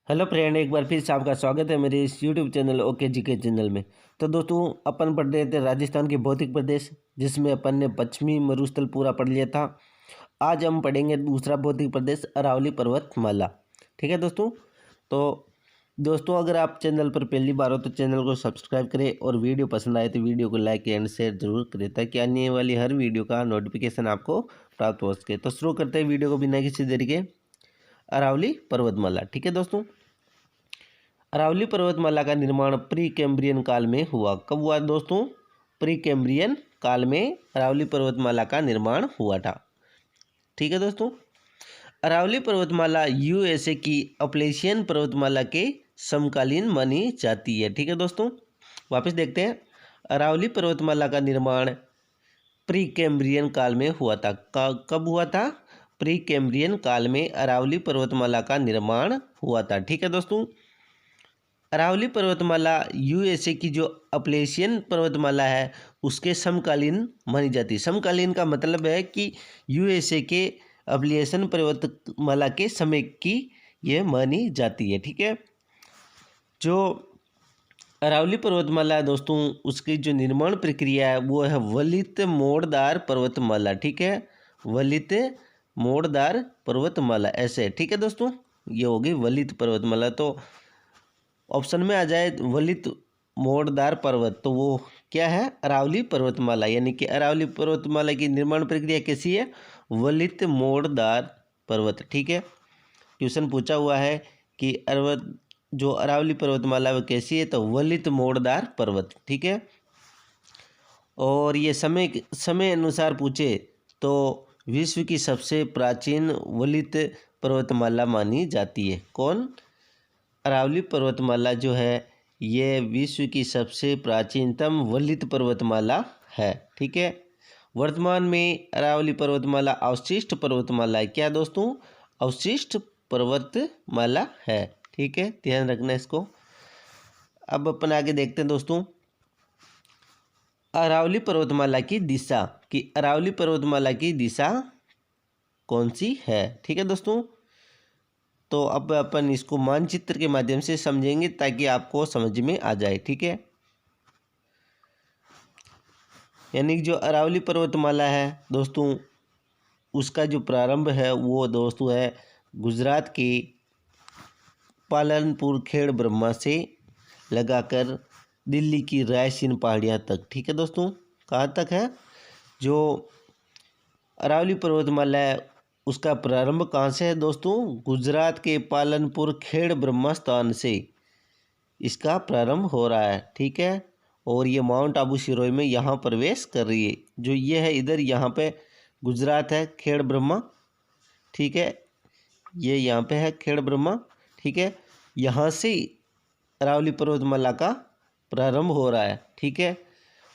Hello friend, एक बार फिर से आपका स्वागत है मेरे इस YouTube channel okay GK channel में। तो दोस्तों, अपन पढ़ रहे थे राजस्थान के भौतिक प्रदेश, जिसमें अपन ने पश्चिमी मरुस्थल पूरा पढ़ लिया था। आज हम पढ़ेंगे दूसरा भौतिक प्रदेश, अरावली पर्वतमाला। ठीक है दोस्तों। तो दोस्तों, अगर आप चैनल पर पहली बार हो तो चैनल को सब्सक्राइब करें और वीडियो पसंद आए तो वीडियो को लाइक एंड शेयर जरूर करें, ताकि आने वाली हर वीडियो का नोटिफिकेशन आपको प्राप्त हो सके। तो शुरू करते हैं वीडियो को बिना किसी देरी के। अरावली पर्वतमाला। ठीक है दोस्तों, अरावली पर्वतमाला का निर्माण प्री कैम्ब्रियन काल में हुआ। कब हुआ दोस्तों? प्री कैम्ब्रियन काल में अरावली पर्वतमाला का निर्माण हुआ था। ठीक है दोस्तों, अरावली पर्वतमाला यूएसए की अपलेशियन पर्वतमाला के समकालीन मानी जाती है। ठीक है दोस्तों, वापस देखते हैं। अरावली पर्वतमाला का निर्माण प्री कैम्ब्रियन काल में हुआ था। कब हुआ था? प्री कैम्ब्रियन काल में अरावली पर्वतमाला का निर्माण हुआ था। ठीक है दोस्तों, अरावली पर्वतमाला यूएसए की जो अपलेशियन पर्वतमाला है उसके समकालीन मानी जाती है। समकालीन का मतलब है कि यूएसए के अपलेशियन पर्वतमाला के समय की यह मानी जाती है। ठीक है, जो अरावली पर्वतमाला है दोस्तों, उसकी जो निर्माण प्रक्रिया है वो है वलित मोड़दार पर्वतमाला। ठीक है, वलित मोड़दार पर्वतमाला ऐसे। ठीक है दोस्तों, ये होगी वलित पर्वतमाला। तो ऑप्शन में आ जाए वलित मोड़दार पर्वत, तो वो क्या है? अरावली पर्वतमाला। यानी कि अरावली पर्वतमाला की निर्माण प्रक्रिया कैसी है? वलित मोड़दार पर्वत। ठीक है, क्वेश्चन पूछा हुआ है कि जो अरावली पर्वतमाला वो कैसी है, तो वलित मोड़दार पर्वत। ठीक है, और ये समय अनुसार पूछे तो विश्व की सबसे प्राचीन वलित पर्वतमाला मानी जाती है। कौन? अरावली पर्वतमाला जो है ये विश्व की सबसे प्राचीनतम वलित पर्वतमाला है। ठीक है, वर्तमान में अरावली पर्वतमाला अवशिष्ट पर्वतमाला है। क्या दोस्तों? अवशिष्ट पर्वतमाला है। ठीक है, ध्यान रखना इसको। अब अपन आगे देखते हैं दोस्तों, अरावली पर्वतमाला की दिशा कि अरावली पर्वतमाला की दिशा कौन सी है। ठीक है दोस्तों, तो अब अपन इसको मानचित्र के माध्यम से समझेंगे ताकि आपको समझ में आ जाए। ठीक है, यानी कि जो अरावली पर्वतमाला है दोस्तों, उसका जो प्रारंभ है वो दोस्तों है गुजरात के पालनपुर खेड़ ब्रह्मा से लगाकर दिल्ली की रायसीन पहाड़ियाँ तक। ठीक है दोस्तों, कहाँ तक है? जो अरावली पर्वतमाला है उसका प्रारंभ कहाँ से है दोस्तों? गुजरात के पालनपुर खेड़ ब्रह्मा स्थान से इसका प्रारंभ हो रहा है। ठीक है, और ये माउंट आबू सिरोही में यहाँ प्रवेश कर रही है। जो ये है इधर, यहाँ पे गुजरात है खेड़ ब्रह्मा। ठीक है, ये यहाँ पे है खेड़ ब्रह्मा। ठीक है, यहाँ से अरावली पर्वतमाला का प्रारंभ हो रहा है। ठीक है,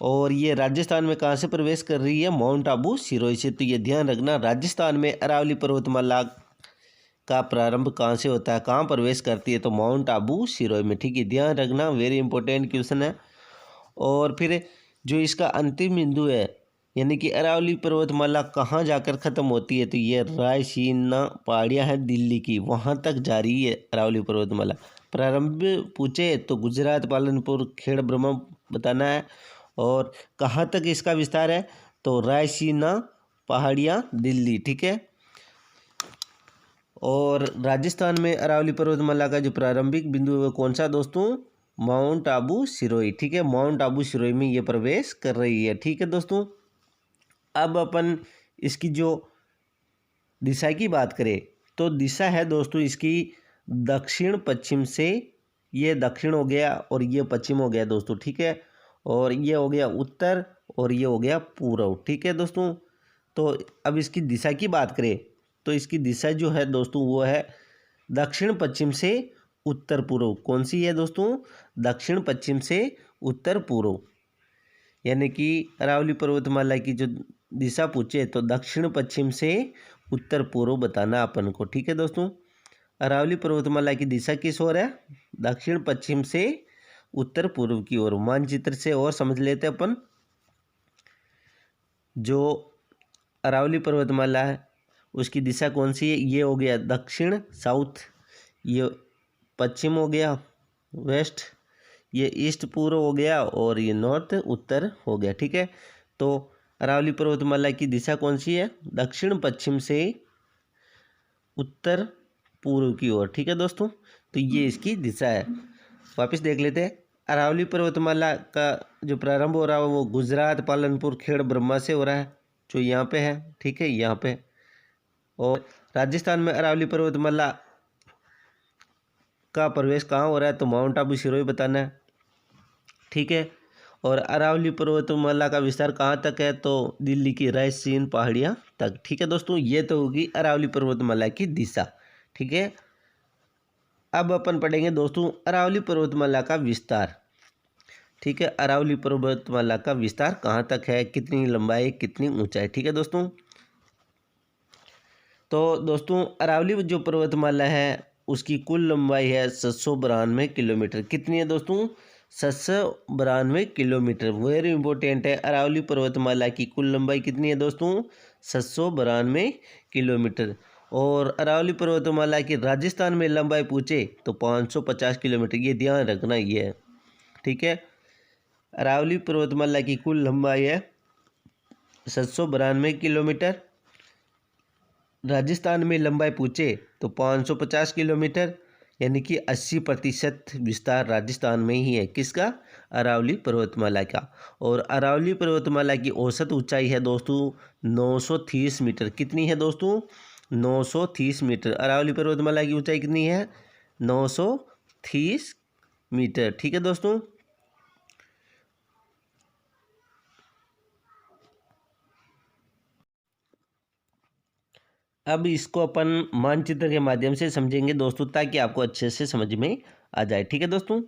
और ये राजस्थान में कहाँ से प्रवेश कर रही है? माउंट आबू सिरोही से। तो ये ध्यान रखना, राजस्थान में अरावली पर्वतमाला का प्रारंभ कहाँ से होता है, कहाँ प्रवेश करती है? तो माउंट आबू सिरोही में। ठीक है, ध्यान रखना, वेरी इंपॉर्टेंट क्वेश्चन है। और फिर जो इसका अंतिम बिंदु है, यानी कि अरावली पर्वतमाला कहाँ जाकर ख़त्म होती है, तो ये रायसीना पहाड़ियाँ हैं दिल्ली की, वहाँ तक जा रही है अरावली पर्वतमाला। प्रारंभ पूछे तो गुजरात पालनपुर खेड़ ब्रह्मा बताना है, और कहाँ तक इसका विस्तार है, तो रायसीना पहाड़ियाँ दिल्ली। ठीक है, और राजस्थान में अरावली पर्वतमाला का जो प्रारंभिक बिंदु है वो कौन सा दोस्तों? माउंट आबू सिरोही। ठीक है, माउंट आबू सिरोही में ये प्रवेश कर रही है। ठीक है दोस्तों, अब अपन इसकी जो दिशा की बात करें तो दिशा है दोस्तों इसकी दक्षिण पश्चिम से, ये दक्षिण हो गया और ये पश्चिम हो गया दोस्तों। ठीक है, और ये हो गया उत्तर और ये हो गया पूर्व। ठीक है दोस्तों, तो अब इसकी दिशा की बात करें तो इसकी दिशा जो है दोस्तों वो है दक्षिण पश्चिम से उत्तर पूर्व। कौन सी है दोस्तों? दक्षिण पश्चिम से उत्तर पूर्व। यानी कि अरावली पर्वतमाला की जो दिशा पूछे तो दक्षिण पश्चिम से उत्तर पूर्व बताना अपन को। ठीक है दोस्तों, अरावली पर्वतमाला की दिशा किस ओर है? दक्षिण पश्चिम से उत्तर पूर्व की ओर। मानचित्र से और समझ लेते अपन। जो अरावली पर्वतमाला है उसकी दिशा कौन सी है? ये हो गया दक्षिण, साउथ, ये पश्चिम हो गया, वेस्ट, ये ईस्ट पूर्व हो गया, और ये नॉर्थ उत्तर हो गया। ठीक है, तो अरावली पर्वतमाला की दिशा कौन सी है? दक्षिण पश्चिम से उत्तर पूर्व की ओर। ठीक है दोस्तों, तो ये इसकी दिशा है। वापस देख लेते हैं। अरावली पर्वतमाला का जो प्रारंभ हो रहा है वो गुजरात, पालनपुर, खेड़ ब्रह्मा से हो रहा है, जो यहाँ पे है। ठीक है, यहाँ पे। और राजस्थान में अरावली पर्वतमाला का प्रवेश कहाँ हो रहा है? तो माउंट आबू सिरोही बताना है। ठीक है, और अरावली पर्वतमाला का विस्तार कहाँ तक है? तो दिल्ली की रायसीन पहाड़ियाँ तक। ठीक है दोस्तों, ये तो होगी अरावली पर्वतमाला की दिशा। ठीक है, अब अपन पढ़ेंगे दोस्तों अरावली पर्वतमाला का विस्तार। ठीक है, अरावली पर्वतमाला का विस्तार कहाँ तक है, कितनी लंबाई, कितनी ऊंचाई। ठीक है दोस्तों, तो दोस्तों अरावली जो पर्वतमाला है उसकी कुल लंबाई है 792 किलोमीटर। कितनी है दोस्तों? 792 किलोमीटर। वेरी इंपॉर्टेंट है, अरावली पर्वतमाला की कुल लंबाई कितनी है दोस्तों? 792 किलोमीटर। और अरावली पर्वतमाला की राजस्थान में लंबाई पूछे तो 550 किलोमीटर। ये ध्यान रखना, ये है। ठीक है, अरावली पर्वतमाला की कुल लंबाई है 792 किलोमीटर। राजस्थान में लंबाई पूछे तो 550 किलोमीटर, यानी कि 80% विस्तार राजस्थान में ही है। किसका? अरावली पर्वतमाला का। और अरावली पर्वतमाला की औसत ऊंचाई है दोस्तों 930 मीटर। कितनी है दोस्तों? 930 मीटर। अरावली पर्वतमाला की ऊंचाई कितनी है? 930 मीटर। ठीक है दोस्तों, अब इसको अपन मानचित्र के माध्यम से समझेंगे दोस्तों, ताकि आपको अच्छे से समझ में आ जाए। ठीक है दोस्तों,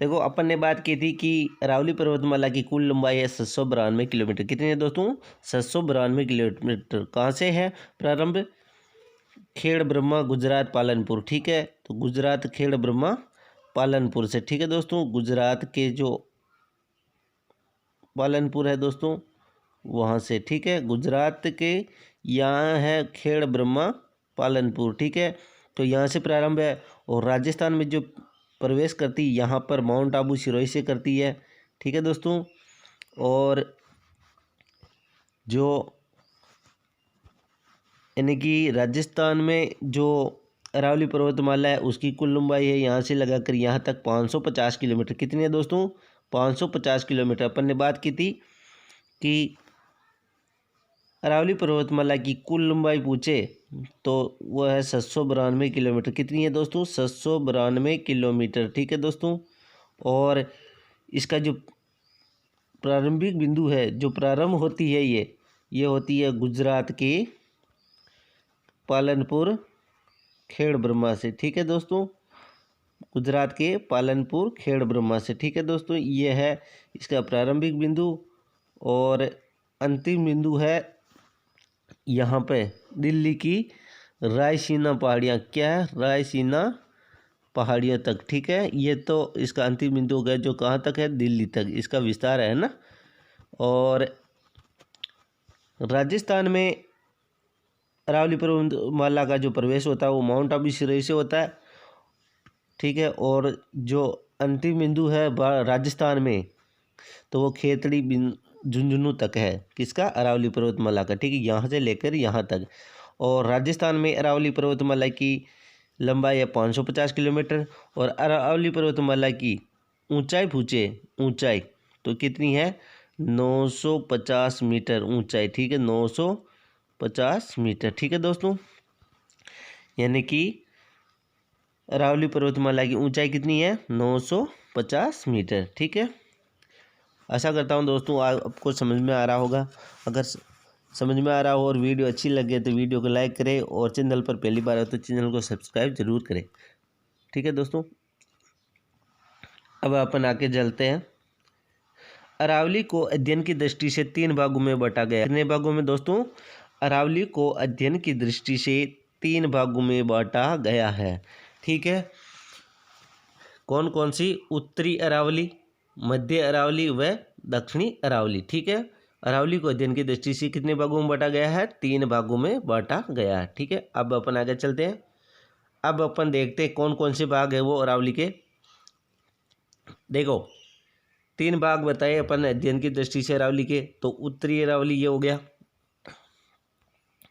देखो अपन ने बात की थी कि अरावली पर्वतमाला की कुल लंबाई है 792 किलोमीटर। कितनी है दोस्तों? 792 किलोमीटर। कहाँ से है प्रारंभ? खेड़ ब्रह्मा, गुजरात, पालनपुर। ठीक है, तो गुजरात खेड़ ब्रह्मा पालनपुर से। ठीक है दोस्तों, गुजरात के जो पालनपुर है दोस्तों वहाँ से। ठीक है, गुजरात के यहाँ है खेड़ ब्रह्मा पालनपुर। ठीक है, तो यहाँ से प्रारंभ है, और राजस्थान में जो प्रवेश करती है यहाँ पर माउंट आबू सिरोही से करती है। ठीक है दोस्तों, और जो यानी कि राजस्थान में जो अरावली पर्वतमाला है उसकी कुल लंबाई है यहाँ से लगाकर यहाँ तक 550 किलोमीटर। कितनी है दोस्तों? 550 किलोमीटर। अपन ने बात की थी कि अरावली पर्वतमाला की कुल लंबाई पूछे तो वह है 792 किलोमीटर। कितनी है दोस्तों? 792 किलोमीटर। ठीक है दोस्तों, और इसका जो प्रारंभिक बिंदु है, जो प्रारंभ होती है ये होती है गुजरात के पालनपुर खेड़ ब्रह्मा से। ठीक है दोस्तों, गुजरात के पालनपुर खेड़ ब्रह्मा से। ठीक है दोस्तों, ये है इसका प्रारंभिक बिंदु, और अंतिम बिंदु है यहाँ पे दिल्ली की रायसीना पहाड़ियाँ। क्या है? रायसीना पहाड़ियों तक। ठीक है, ये तो इसका अंतिम बिंदु हो गया, जो कहाँ तक है? दिल्ली तक इसका विस्तार है ना। और राजस्थान में अरावली पर्वतमाला का जो प्रवेश होता है वो माउंट आबू सिरोही से होता है। ठीक है, और जो अंतिम बिंदु है राजस्थान में तो वो खेतड़ी झुंझुनू तक है। किसका? अरावली पर्वतमाला का। ठीक है, यहाँ से लेकर यहाँ तक। और राजस्थान में अरावली पर्वतमाला की लंबाई है 550 किलोमीटर, और अरावली पर्वतमाला की ऊंचाई पूछे, ऊंचाई तो कितनी है? 950 मीटर ऊंचाई। ठीक है, 950 मीटर। ठीक है दोस्तों, यानी कि अरावली पर्वतमाला की ऊंचाई कितनी है? 950 मीटर। ठीक है, आशा करता हूँ दोस्तों आपको समझ में आ रहा होगा। अगर समझ में आ रहा हो और वीडियो अच्छी लगे तो वीडियो को लाइक करें, और चैनल पर पहली बार हो तो चैनल को सब्सक्राइब जरूर करें। ठीक है दोस्तों, अब अपन आके चलते हैं। अरावली को अध्ययन की दृष्टि से 3 भागों में बांटा गया। कितने भागों में दोस्तों? अरावली को अध्ययन की दृष्टि से 3 भागों में बांटा गया है। ठीक है, कौन कौन सी? उत्तरी अरावली, मध्य अरावली व दक्षिणी अरावली। ठीक है, अरावली को अध्ययन की दृष्टि से कितने भागों में बांटा गया है? 3 भागों में बांटा गया है। ठीक है, अब अपन आगे चलते हैं। अब अपन देखते हैं कौन कौन से भाग है वो अरावली के। देखो 3 भाग बताए अपन अध्ययन की दृष्टि से अरावली के। तो उत्तरी अरावली ये हो गया,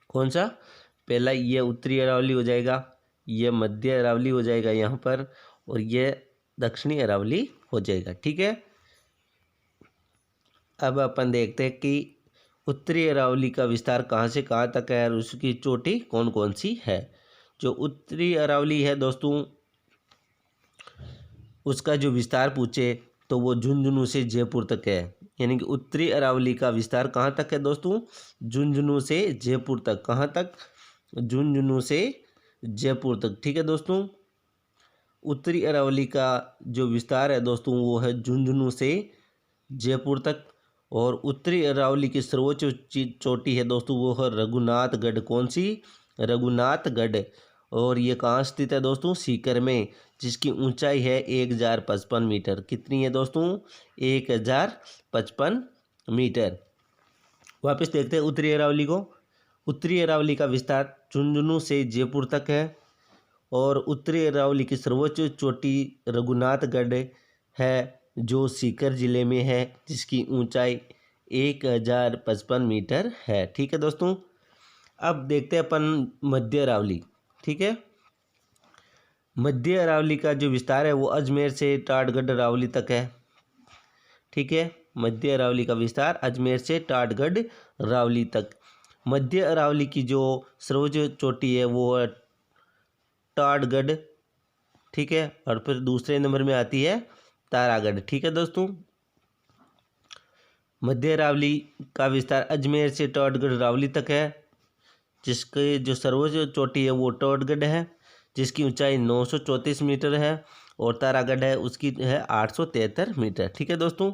कौन सा, पहला ये उत्तरी अरावली हो जाएगा, ये मध्य अरावली हो जाएगा यहाँ पर, और ये दक्षिणी अरावली हो जाएगा। ठीक है, अब अपन देखते हैं कि उत्तरी अरावली का विस्तार कहाँ से कहाँ तक है और उसकी चोटी कौन कौन सी है। जो उत्तरी अरावली है दोस्तों, उसका जो विस्तार पूछे तो वो झुंझुनू से जयपुर तक है। यानी कि उत्तरी अरावली का विस्तार कहाँ तक है दोस्तों, झुंझुनू से जयपुर तक। कहाँ तक, झुंझुनू से जयपुर तक। ठीक है दोस्तों, उत्तरी अरावली का जो विस्तार है दोस्तों वो है झुंझुनू से जयपुर तक। और उत्तरी अरावली की सर्वोच्च चोटी है दोस्तों वो है रघुनाथगढ़। कौन सी, रघुनाथगढ़। और ये कहाँ स्थित है दोस्तों, सीकर में, जिसकी ऊंचाई है 1055 मीटर। कितनी है दोस्तों, 1055 मीटर। वापस देखते हैं उत्तरी अरावली को। उत्तरी अरावली का विस्तार झुंझुनू से जयपुर तक है। और उत्तरी अरावली की सर्वोच्च चोटी रघुनाथगढ़ है जो सीकर जिले में है, जिसकी ऊंचाई 1055 मीटर है। ठीक है दोस्तों, अब देखते हैं अपन मध्य अरावली। ठीक है, मध्य अरावली का जो विस्तार है वो अजमेर से टाटगढ़ अरावली तक है। ठीक है, मध्य अरावली का विस्तार अजमेर से टाटगढ़ अरावली तक। मध्य अरावली की जो सर्वोच्च चोटी है वो है टाटगढ़। ठीक है, और फिर दूसरे नंबर में आती है तारागढ़। ठीक है दोस्तों, मध्य अरावली का विस्तार अजमेर से टाटगढ़ अरावली तक है, जिसके जो सर्वोच्च चोटी है वो टाटगढ़ है, जिसकी ऊंचाई 934 मीटर है। और तारागढ़ है उसकी है 873 मीटर। ठीक है दोस्तों,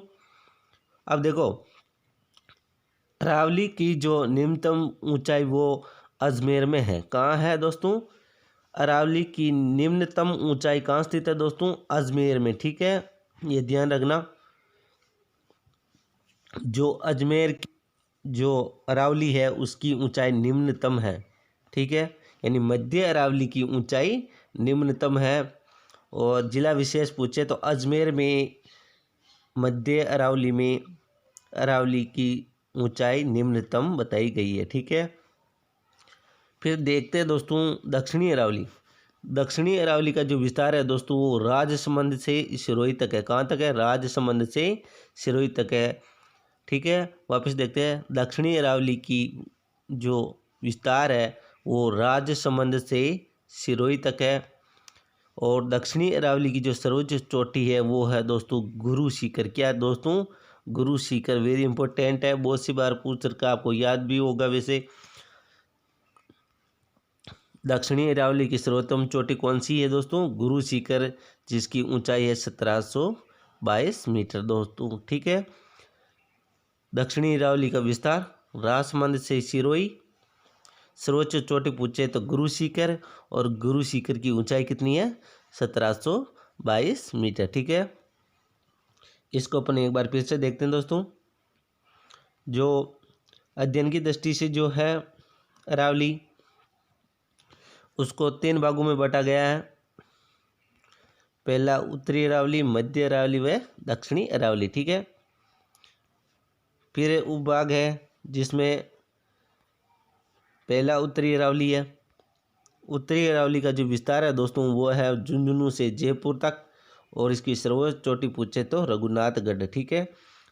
अब देखो अरावली की जो निम्नतम ऊंचाई वो अजमेर में है। कहाँ है दोस्तों, अरावली की निम्नतम ऊंचाई कहाँ स्थित है दोस्तों, अजमेर में। ठीक है, ये ध्यान रखना। जो अजमेर की जो अरावली है उसकी ऊंचाई निम्नतम है। ठीक है, यानी मध्य अरावली की ऊंचाई निम्नतम है। और जिला विशेष पूछे तो अजमेर में मध्य अरावली में अरावली की ऊंचाई निम्नतम बताई गई है। ठीक है, फिर देखते हैं दोस्तों दक्षिणी अरावली। दक्षिणी अरावली का जो विस्तार है दोस्तों वो राजसमंद से सिरोही तक है। कहाँ तक है, राजसमंद से सिरोही तक है। ठीक है, वापस देखते हैं दक्षिणी अरावली की जो विस्तार है वो राजसमंद से सिरोही तक है। और दक्षिणी अरावली की जो सर्वोच्च चोटी है वो है दोस्तों गुरु सीकर। क्या है दोस्तों, गुरु सीकर। वेरी इंपॉर्टेंट है, बहुत सी बार पूछ रखा, आपको याद भी होगा। वैसे दक्षिणी अरावली की सर्वोत्तम चोटी कौन सी है दोस्तों, गुरु सीकर, जिसकी ऊंचाई है 1722 मीटर दोस्तों। ठीक है, दक्षिणी अरावली का विस्तार राजसमंद से सिरोही। सर्वोच्च चोटी पूछे तो गुरु सीकर, और गुरु सीकर की ऊंचाई कितनी है, 1722 मीटर। ठीक है, इसको अपन एक बार फिर से देखते हैं दोस्तों। जो अध्ययन की दृष्टि से जो है अरावली, उसको 3 भागों में बांटा गया है। पहला उत्तरी अरावली, मध्य अरावली व दक्षिणी अरावली। ठीक है, फिर उपभाग है जिसमें पहला उत्तरी अरावली है। उत्तरी अरावली का जो विस्तार है दोस्तों वो है झुंझुनू से जयपुर तक, और इसकी सर्वोच्च चोटी पूछे तो रघुनाथगढ़। ठीक है,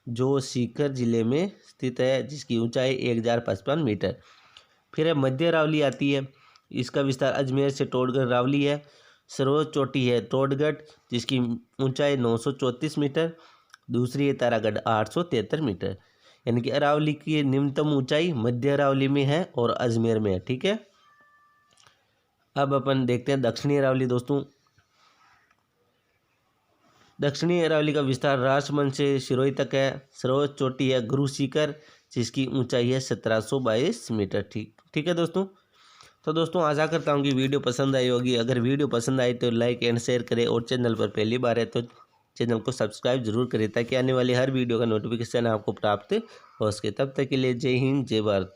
जो सीकर जिले में स्थित है, जिसकी ऊंचाई 1055 मीटर। फिर है मध्य अरावली आती है, इसका विस्तार अजमेर से टोटगढ़ अरावली है। सर्वोच्च चोटी है टोटगढ़, जिसकी ऊंचाई 934 मीटर। दूसरी है तारागढ़ 873 मीटर। यानी कि अरावली की निम्नतम ऊंचाई मध्य अरावली में है और अजमेर में है। ठीक है, अब अपन देखते हैं दक्षिणी अरावली दोस्तों। दक्षिणी अरावली का विस्तार राजसमंद से सिरोही तक है। सर्वोच्च चोटी है गुरु सीकर, जिसकी ऊंचाई है 1722 मीटर। ठीक है दोस्तों। तो दोस्तों आशा करता हूँ कि वीडियो पसंद आई होगी। अगर वीडियो पसंद आई तो लाइक एंड शेयर करें, और चैनल पर पहली बार है तो चैनल को सब्सक्राइब जरूर करें, ताकि आने वाली हर वीडियो का नोटिफिकेशन आपको प्राप्त हो सके। तब तक के लिए जय हिंद, जय भारत।